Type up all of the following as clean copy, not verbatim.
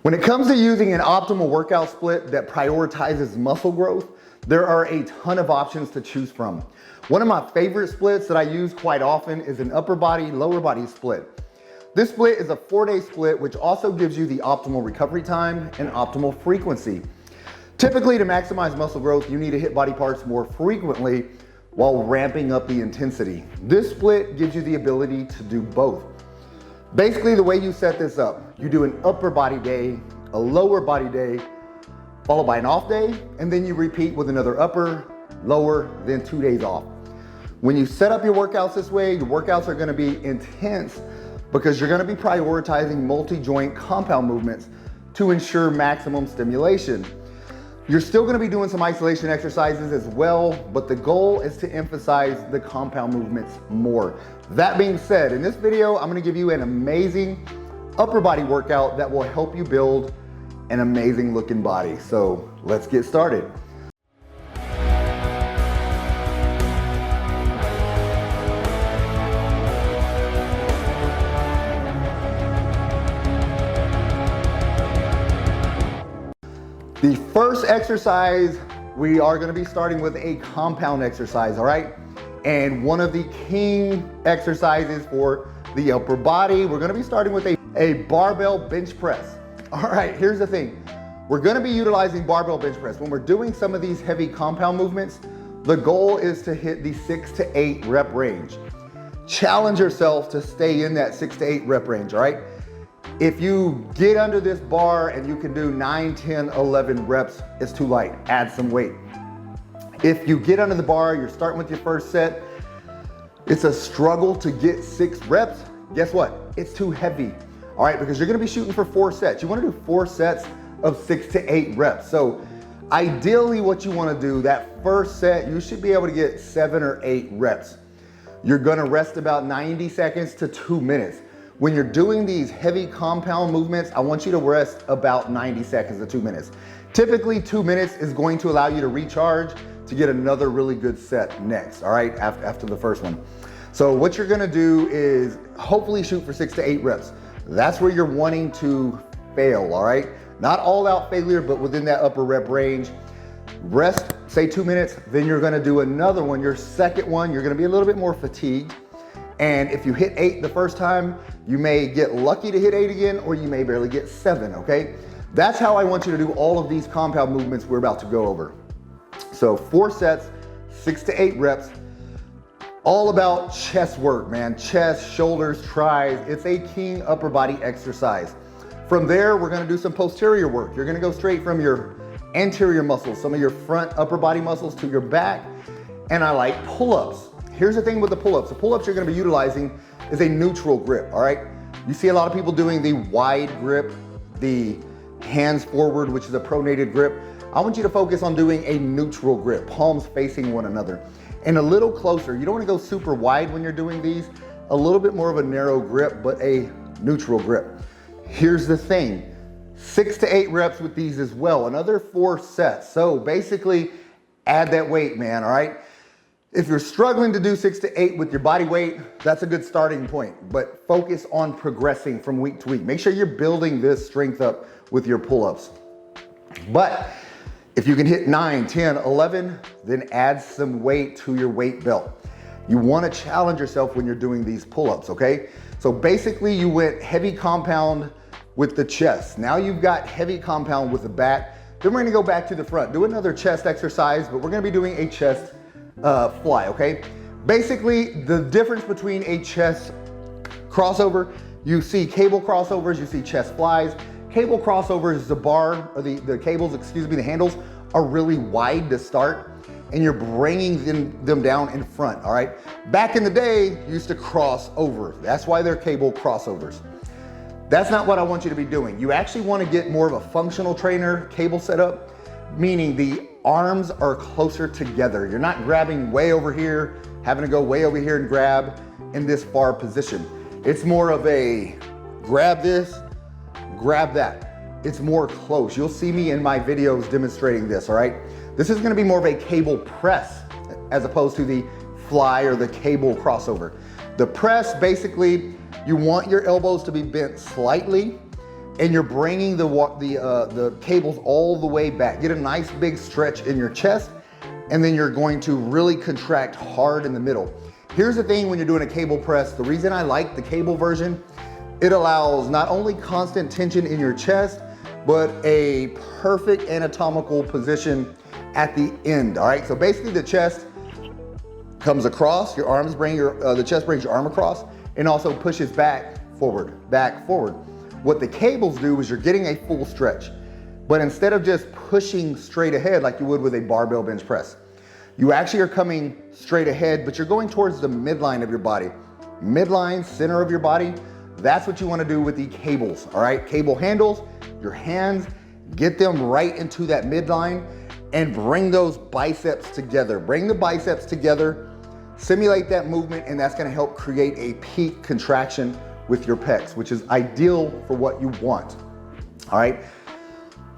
When it comes to using an optimal workout split that prioritizes muscle growth, there are a ton of options to choose from. One of my favorite splits that I use quite often is an upper body, lower body split. This split is a 4-day split, which also gives you the optimal recovery time and optimal frequency. Typically, to maximize muscle growth, you need to hit body parts more frequently while ramping up the intensity. This split gives you the ability to do both. Basically, the way you set this up, you do an upper body day, a lower body day, followed by an off day, and then you repeat with another upper, lower, then 2 days off. When you set up your workouts this way, your workouts are gonna be intense because you're gonna be prioritizing multi-joint compound movements to ensure maximum stimulation. You're still gonna be doing some isolation exercises as well, but the goal is to emphasize the compound movements more. That being said, in this video, I'm gonna give you an amazing upper body workout that will help you build an amazing looking body. So let's get started. The first exercise, we are gonna be starting with a compound exercise, all right? And one of the king exercises for the upper body, we're gonna be starting with a barbell bench press. All right, here's the thing. We're gonna be utilizing barbell bench press. When we're doing some of these heavy compound movements, the goal is to hit the 6 to 8 rep range. Challenge yourself to stay in that 6 to 8 rep range, all right? If you get under this bar and you can do 9, 10, 11 reps, it's too light, add some weight. If you get under the bar, you're starting with your first set, it's a struggle to get 6 reps, guess what? It's too heavy, all right? Because you're gonna be shooting for 4 sets. You wanna do 4 sets of 6 to 8 reps. So ideally what you wanna do, that first set, you should be able to get 7 or 8 reps. You're gonna rest about 90 seconds to 2 minutes. When you're doing these heavy compound movements, I want you to rest about 90 seconds to 2 minutes. Typically 2 minutes is going to allow you to recharge to get another really good set next, all right, after the first one. So what you're gonna do is hopefully shoot for 6 to 8 reps. That's where you're wanting to fail, all right? Not all out failure, but within that upper rep range. Rest, say 2 minutes, then you're gonna do another one. Your second one, you're gonna be a little bit more fatigued. And if you hit 8 the first time, you may get lucky to hit 8 again, or you may barely get 7, okay? That's how I want you to do all of these compound movements we're about to go over. So 4 sets, 6 to 8 reps, all about chest work, man. Chest, shoulders, tris. It's a king upper body exercise. From there, we're gonna do some posterior work. You're gonna go straight from your anterior muscles, some of your front upper body muscles to your back. And I like pull-ups. Here's the thing with the pull-ups. The pull-ups you're gonna be utilizing is a neutral grip, all right? You see a lot of people doing the wide grip, the hands forward, which is a pronated grip. I want you to focus on doing a neutral grip, palms facing one another. And a little closer. You don't wanna go super wide when you're doing these. A little bit more of a narrow grip, but a neutral grip. Here's the thing, 6 to 8 reps with these as well, another 4 sets. So basically, add that weight, man, all right? If you're struggling to do 6 to 8 with your body weight, that's a good starting point, but focus on progressing from week to week. Make sure you're building this strength up with your pull-ups. But if you can hit 9, 10, 11, then add some weight to your weight belt. You wanna challenge yourself when you're doing these pull-ups, okay? So basically you went heavy compound with the chest. Now you've got heavy compound with the back. Then we're gonna go back to the front. Do another chest exercise, but we're gonna be doing a chest fly, okay? Basically, the difference between a chest crossover, you see cable crossovers, you see chest flies. Cable crossovers, the bar, or the cables, excuse me, the handles are really wide to start, and you're bringing them down in front, all right? Back in the day, you used to cross over. That's why they're cable crossovers. That's not what I want you to be doing. You actually want to get more of a functional trainer cable setup, meaning the arms are closer together. You're not grabbing way over here, having to go way over here and grab in this far position. It's more of a grab this, grab that. It's more close. You'll see me in my videos demonstrating this, all right? This is gonna be more of a cable press as opposed to the fly or the cable crossover. The press, basically, you want your elbows to be bent slightly and you're bringing the cables all the way back. Get a nice big stretch in your chest, and then you're going to really contract hard in the middle. Here's the thing when you're doing a cable press, the reason I like the cable version, it allows not only constant tension in your chest, but a perfect anatomical position at the end, all right? So basically the chest comes across, your arms bring the chest brings your arm across, and also pushes back, forward, back, forward. What the cables do is you're getting a full stretch, but instead of just pushing straight ahead like you would with a barbell bench press, you actually are coming straight ahead, but you're going towards the midline of your body. Midline, center of your body, that's what you wanna do with the cables, all right? Cable handles, your hands, get them right into that midline and bring those biceps together. Bring the biceps together, simulate that movement, and that's gonna help create a peak contraction with your pecs, which is ideal for what you want, all right?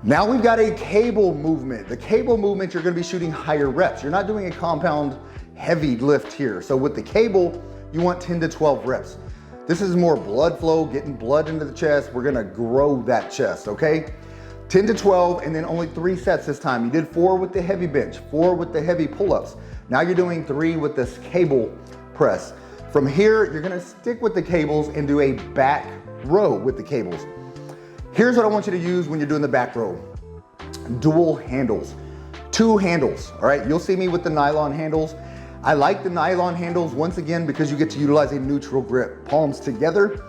Now we've got a cable movement. The cable movement, you're gonna be shooting higher reps. You're not doing a compound heavy lift here. So with the cable, you want 10 to 12 reps. This is more blood flow, getting blood into the chest. We're gonna grow that chest, okay? 10 to 12, and then only 3 sets this time. You did 4 with the heavy bench, 4 with the heavy pull-ups. Now you're doing 3 with this cable press. From here, you're gonna stick with the cables and do a back row with the cables. Here's what I want you to use when you're doing the back row. Dual handles, 2 handles, all right? You'll see me with the nylon handles. I like the nylon handles once again because you get to utilize a neutral grip, palms together,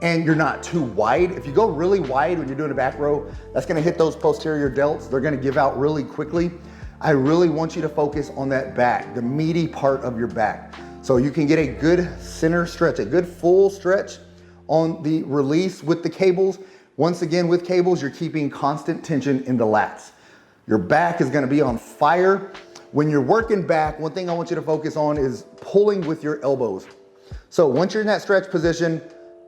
and you're not too wide. If you go really wide when you're doing a back row, that's gonna hit those posterior delts. They're gonna give out really quickly. I really want you to focus on that back, the meaty part of your back. So you can get a good center stretch, a good full stretch on the release with the cables. Once again, with cables, you're keeping constant tension in the lats. Your back is gonna be on fire. When you're working back, one thing I want you to focus on is pulling with your elbows. So once you're in that stretch position,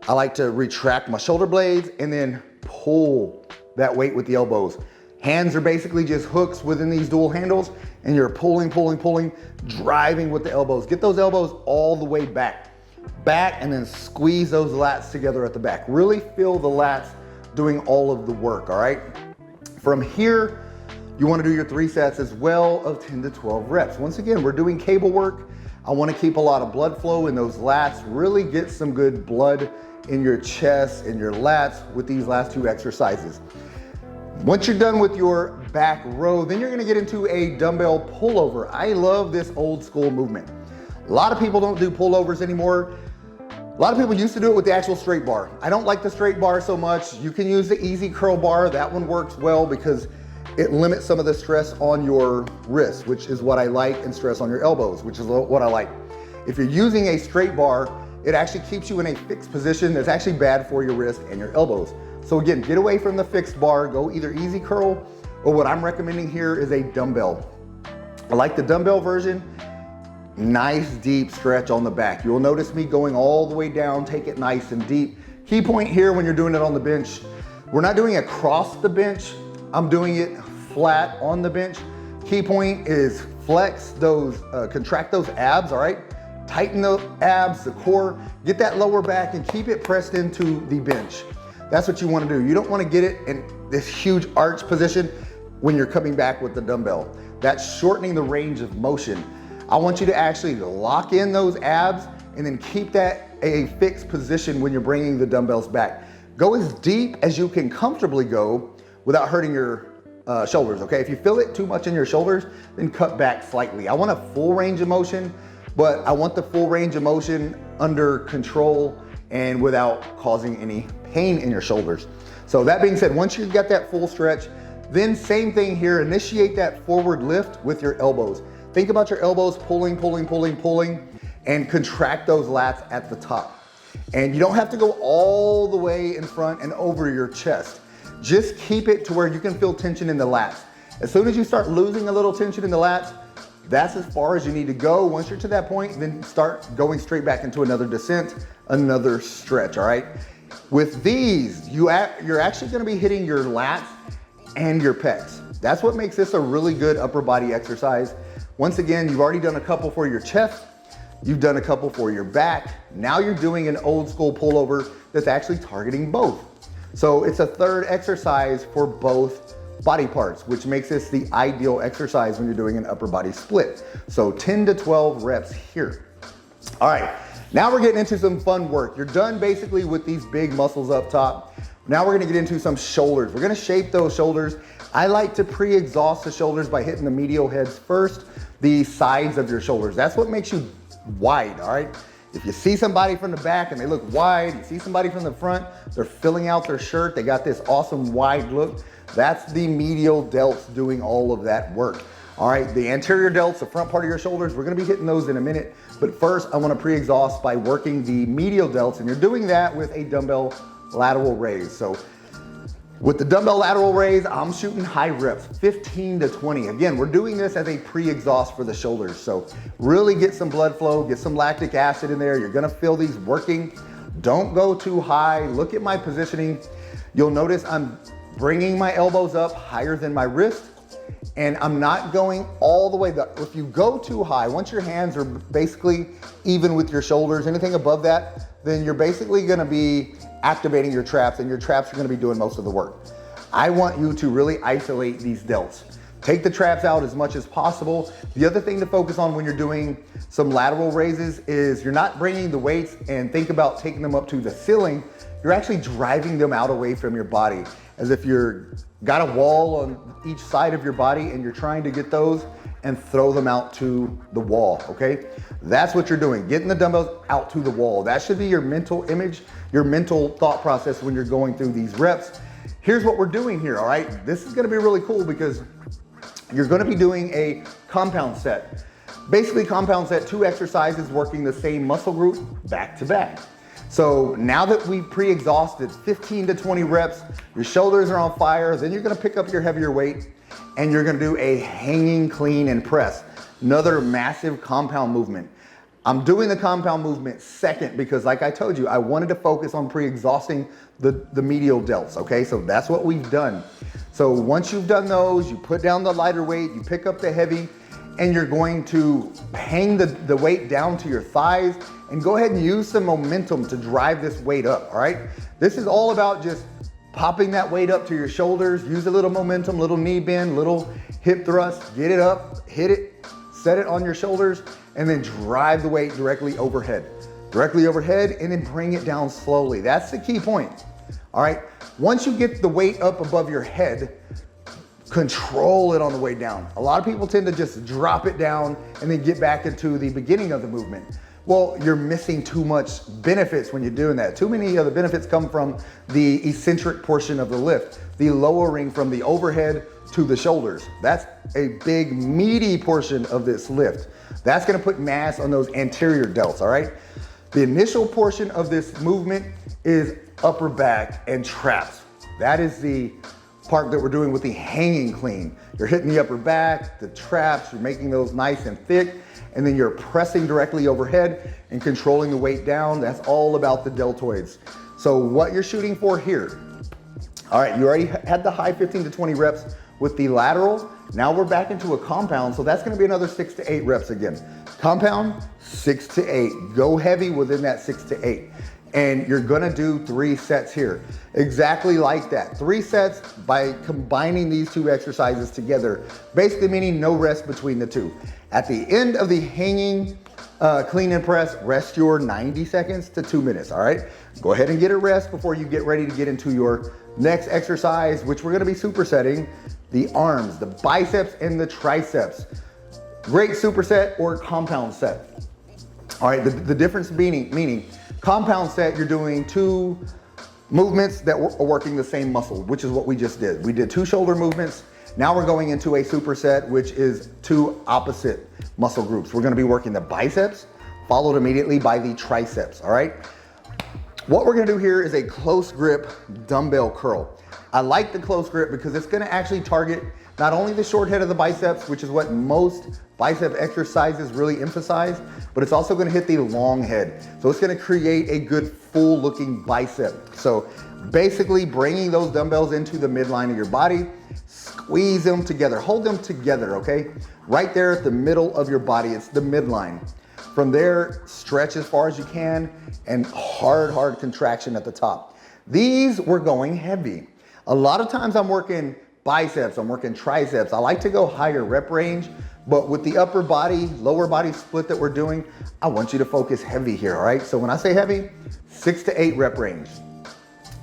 I like to retract my shoulder blades and then pull that weight with the elbows. Hands are basically just hooks within these dual handles, and you're pulling, pulling, pulling, driving with the elbows. Get those elbows all the way back, and then squeeze those lats together at the back. Really feel the lats doing all of the work, all right? From here, you wanna do your 3 sets as well of 10 to 12 reps. Once again, we're doing cable work. I wanna keep a lot of blood flow in those lats, really get some good blood in your chest and your lats with these last 2 exercises. Once you're done with your back row, then you're gonna get into a dumbbell pullover. I love this old school movement. A lot of people don't do pullovers anymore. A lot of people used to do it with the actual straight bar. I don't like the straight bar so much. You can use the easy curl bar. That one works well because it limits some of the stress on your wrists, which is what I like, and stress on your elbows, which is what I like. If you're using a straight bar, it actually keeps you in a fixed position that's actually bad for your wrist and your elbows. So again, get away from the fixed bar, go either easy curl, or what I'm recommending here is a dumbbell. I like the dumbbell version. Nice deep stretch on the back. You'll notice me going all the way down, take it nice and deep. Key point here when you're doing it on the bench, we're not doing it across the bench, I'm doing it flat on the bench. Key point is flex those, contract those abs, all right? Tighten the abs, the core, get that lower back and keep it pressed into the bench. That's what you wanna do. You don't wanna get it in this huge arch position when you're coming back with the dumbbell. That's shortening the range of motion. I want you to actually lock in those abs and then keep that a fixed position when you're bringing the dumbbells back. Go as deep as you can comfortably go without hurting your shoulders, okay? If you feel it too much in your shoulders, then cut back slightly. I want a full range of motion, but I want the full range of motion under control and without causing any pain in your shoulders. So that being said, once you've got that full stretch, then same thing here, initiate that forward lift with your elbows. Think about your elbows pulling, pulling, pulling, pulling, and contract those lats at the top. And you don't have to go all the way in front and over your chest. Just keep it to where you can feel tension in the lats. As soon as you start losing a little tension in the lats, that's as far as you need to go. Once you're to that point, then start going straight back into another descent, another stretch, all right? With these, you're actually gonna be hitting your lats and your pecs. That's what makes this a really good upper body exercise. Once again, you've already done a couple for your chest, you've done a couple for your back. Now you're doing an old school pullover that's actually targeting both. So it's a third exercise for both body parts, which makes this the ideal exercise when you're doing an upper body split. So 10 to 12 reps here. All right, now we're getting into some fun work. You're done basically with these big muscles up top. Now we're gonna get into some shoulders. We're gonna shape those shoulders. I like to pre-exhaust the shoulders by hitting the medial heads first, the sides of your shoulders. That's what makes you wide, all right? If you see somebody from the back and they look wide, you see somebody from the front, they're filling out their shirt, they got this awesome wide look, that's the medial delts doing all of that work. All right, the anterior delts, the front part of your shoulders, we're gonna be hitting those in a minute, but first I wanna pre-exhaust by working the medial delts, and you're doing that with a dumbbell lateral raise. So with the dumbbell lateral raise, I'm shooting high reps, 15 to 20. Again, we're doing this as a pre-exhaust for the shoulders. So really get some blood flow, get some lactic acid in there. You're gonna feel these working. Don't go too high. Look at my positioning. You'll notice I'm bringing my elbows up higher than my wrist, and I'm not going all the way. If you go too high, once your hands are basically even with your shoulders, anything above that, then you're basically gonna be activating your traps, and your traps are gonna be doing most of the work. I want you to really isolate these delts. Take the traps out as much as possible. The other thing to focus on when you're doing some lateral raises is you're not bringing the weights and think about taking them up to the ceiling. You're actually driving them out away from your body, as if you're got a wall on each side of your body and you're trying to get those and throw them out to the wall, okay? That's what you're doing, getting the dumbbells out to the wall. That should be your mental image, your mental thought process when you're going through these reps. Here's what we're doing here, all right? This is gonna be really cool because you're gonna be doing a compound set. Basically, compound set, 2 exercises working the same muscle group back to back. So now that we've pre-exhausted 15 to 20 reps, your shoulders are on fire, then you're gonna pick up your heavier weight and you're gonna do a hanging clean and press. Another massive compound movement. I'm doing the compound movement second because, like I told you, I wanted to focus on pre-exhausting the medial delts, okay? So that's what we've done. So once you've done those, you put down the lighter weight, you pick up the heavy, and you're going to hang the weight down to your thighs and go ahead and use some momentum to drive this weight up, all right? This is all about just popping that weight up to your shoulders, use a little momentum, little knee bend, little hip thrust, get it up, hit it, set it on your shoulders, and then drive the weight directly overhead. Directly overhead, and then bring it down slowly. That's the key point, all right? Once you get the weight up above your head, control it on the way down. A lot of people tend to just drop it down and then get back into the beginning of the movement. Well, you're missing too much benefits when you're doing that. Too many of the benefits come from the eccentric portion of the lift, the lowering from the overhead to the shoulders. That's a big meaty portion of this lift. That's gonna put mass on those anterior delts, all right? The initial portion of this movement is upper back and traps. That is the part that we're doing with the hanging clean. You're hitting the upper back, the traps, you're making those nice and thick, and then you're pressing directly overhead and controlling the weight down. That's all about the deltoids. So what you're shooting for here, all right, you already had the high 15 to 20 reps with the lateral. Now we're back into a compound, so that's gonna be another 6 to 8 reps again. Compound, 6 to 8. Go heavy within that 6 to 8. And you're gonna do 3 sets here. Exactly like that. 3 sets by combining these 2 exercises together, basically meaning no rest between the 2. At the end of the hanging clean and press, rest your 90 seconds to 2 minutes, all right? Go ahead and get a rest before you get ready to get into your next exercise, which we're gonna be supersetting the arms, the biceps and the triceps. Great superset or compound set. All right, the difference meaning compound set, you're doing 2 movements that are working the same muscle, which is what we just did. We did 2 shoulder movements. Now we're going into a superset, which is 2 opposite muscle groups. We're gonna be working the biceps, followed immediately by the triceps, all right? What we're gonna do here is a close grip dumbbell curl. I like the close grip because it's gonna actually target not only the short head of the biceps, which is what most bicep exercises really emphasize, but it's also gonna hit the long head. So it's gonna create a good full looking bicep. So basically bringing those dumbbells into the midline of your body, squeeze them together, hold them together, okay? Right there at the middle of your body, it's the midline. From there, stretch as far as you can and hard contraction at the top. These we're going heavy. A lot of times I'm working biceps, I'm working triceps. I like to go higher rep range, but with the upper body, lower body split that we're doing, I want you to focus heavy here, all right? So when I say heavy, 6 to 8 rep range.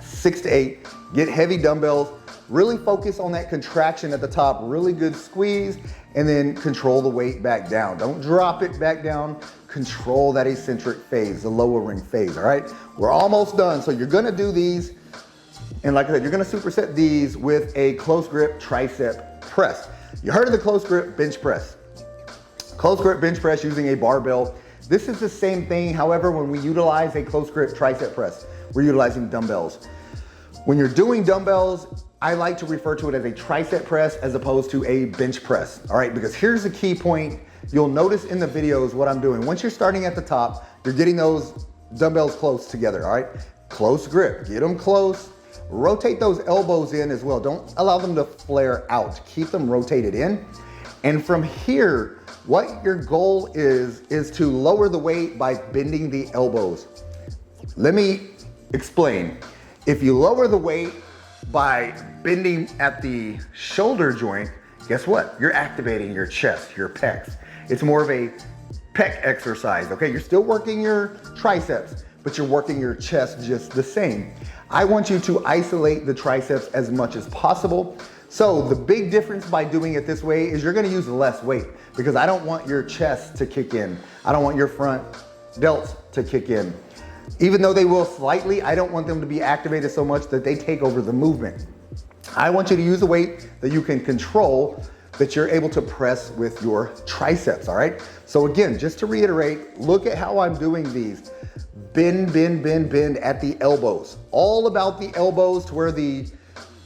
6 to 8, get heavy dumbbells, really focus on that contraction at the top, really good squeeze, and then control the weight back down. Don't drop it back down, control that eccentric phase, the lowering phase, all right? We're almost done, so you're gonna do these, and like I said, you're gonna superset these with a close grip tricep press. You heard of the close grip bench press. Close grip bench press using a barbell. This is the same thing, however, when we utilize a close grip tricep press, we're utilizing dumbbells. When you're doing dumbbells, I like to refer to it as a tricep press as opposed to a bench press, all right? Because here's the key point. You'll notice in the videos what I'm doing. Once you're starting at the top, you're getting those dumbbells close together, all right? Close grip, get them close. Rotate those elbows in as well. Don't allow them to flare out. Keep them rotated in. And from here, what your goal is to lower the weight by bending the elbows. Let me explain. If you lower the weight by bending at the shoulder joint, guess what? You're activating your chest, your pecs. It's more of a pec exercise, okay? You're still working your triceps, but you're working your chest just the same. I want you to isolate the triceps as much as possible. So the big difference by doing it this way is you're gonna use less weight because I don't want your chest to kick in. I don't want your front delts to kick in. Even though they will slightly, I don't want them to be activated so much that they take over the movement. I want you to use a weight that you can control, that you're able to press with your triceps, all right? So again, just to reiterate, look at how I'm doing these. Bend, bend, bend, bend at the elbows. All about the elbows to where the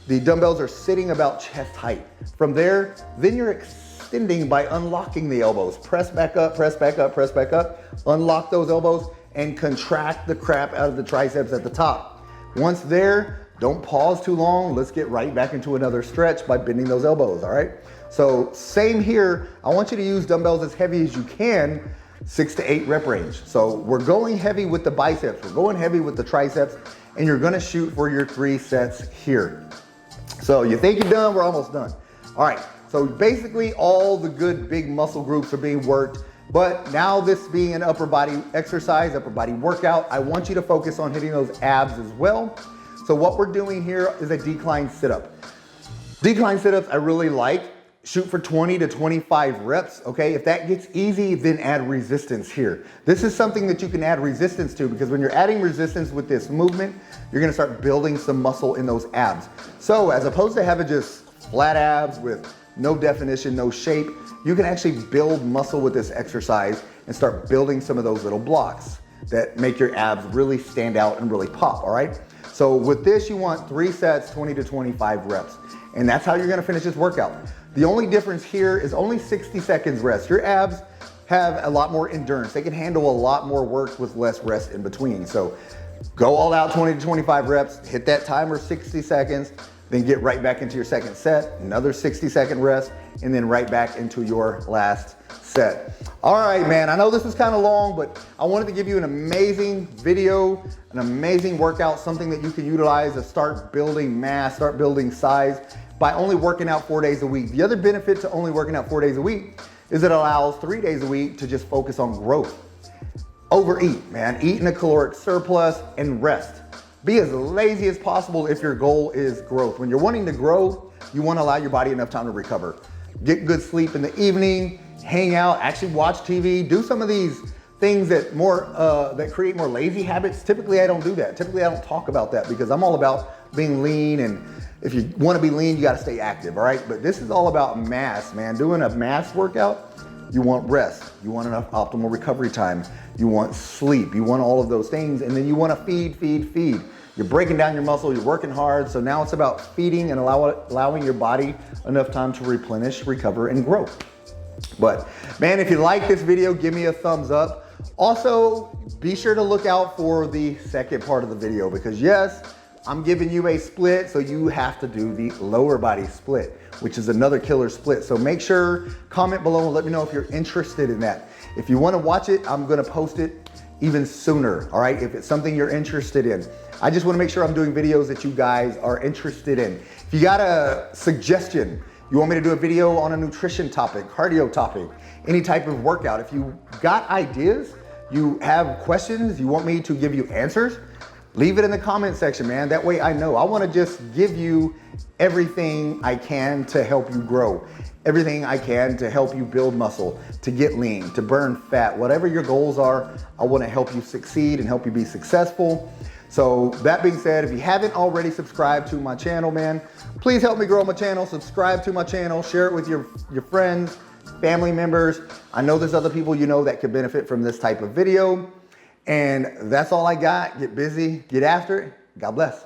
dumbbells are sitting about chest height. From there, then you're extending by unlocking the elbows. Press back up, press back up, press back up. Unlock those elbows and contract the crap out of the triceps at the top. Once there, don't pause too long. Let's get right back into another stretch by bending those elbows, all right? So same here. I want you to use dumbbells as heavy as you can, 6 to 8 rep range. So we're going heavy with the biceps, we're going heavy with the triceps, and you're gonna shoot for your 3 sets here. So you think you're done, we're almost done. All right, so basically all the good big muscle groups are being worked, but now this being an upper body exercise, upper body workout, I want you to focus on hitting those abs as well. So what we're doing here is a decline sit-up. Decline sit-ups I really like. Shoot for 20 to 25 reps, okay? If that gets easy, then add resistance here. This is something that you can add resistance to because when you're adding resistance with this movement, you're gonna start building some muscle in those abs. So as opposed to having just flat abs with no definition, no shape, you can actually build muscle with this exercise and start building some of those little blocks that make your abs really stand out and really pop, all right? So with this, you want 3 sets, 20 to 25 reps. And that's how you're gonna finish this workout. The only difference here is only 60 seconds rest. Your abs have a lot more endurance. They can handle a lot more work with less rest in between. So go all out 20 to 25 reps, hit that timer 60 seconds, then get right back into your second set, another 60-second rest, and then right back into your last set. All right, man, I know this is kind of long, but I wanted to give you an amazing video, an amazing workout, something that you can utilize to start building mass, start building size by only working out 4 days a week. The other benefit to only working out 4 days a week is it allows 3 days a week to just focus on growth. Overeat, man, eat in a caloric surplus and rest. Be as lazy as possible if your goal is growth. When you're wanting to grow, you want to allow your body enough time to recover. Get good sleep in the evening, hang out, actually watch TV, do some of these things that that create more lazy habits. Typically, I don't do that. Typically, I don't talk about that because I'm all about being lean, and if you want to be lean, you got to stay active, all right? But this is all about mass, man. Doing a mass workout, you want rest, you want enough optimal recovery time, you want sleep, you want all of those things, and then you want to feed. You're breaking down your muscle, you're working hard, so now it's about feeding and allowing your body enough time to replenish, recover, and grow. But man, if you like this video, give me a thumbs up. Also, be sure to look out for the second part of the video because yes, I'm giving you a split, so you have to do the lower body split, which is another killer split. So make sure, comment below and let me know if you're interested in that. If you want to watch it, I'm going to post it even sooner, all right? If it's something you're interested in. I just wanna make sure I'm doing videos that you guys are interested in. If you got a suggestion, you want me to do a video on a nutrition topic, cardio topic, any type of workout, if you got ideas, you have questions, you want me to give you answers, leave it in the comment section, man. That way I know. I wanna just give you everything I can to help you grow, everything I can to help you build muscle, to get lean, to burn fat, whatever your goals are, I wanna help you succeed and help you be successful. So that being said, if you haven't already subscribed to my channel, man, please help me grow my channel, subscribe to my channel, share it with your friends, family members. I know there's other people you know that could benefit from this type of video. And that's all I got. Get busy, get after it. God bless.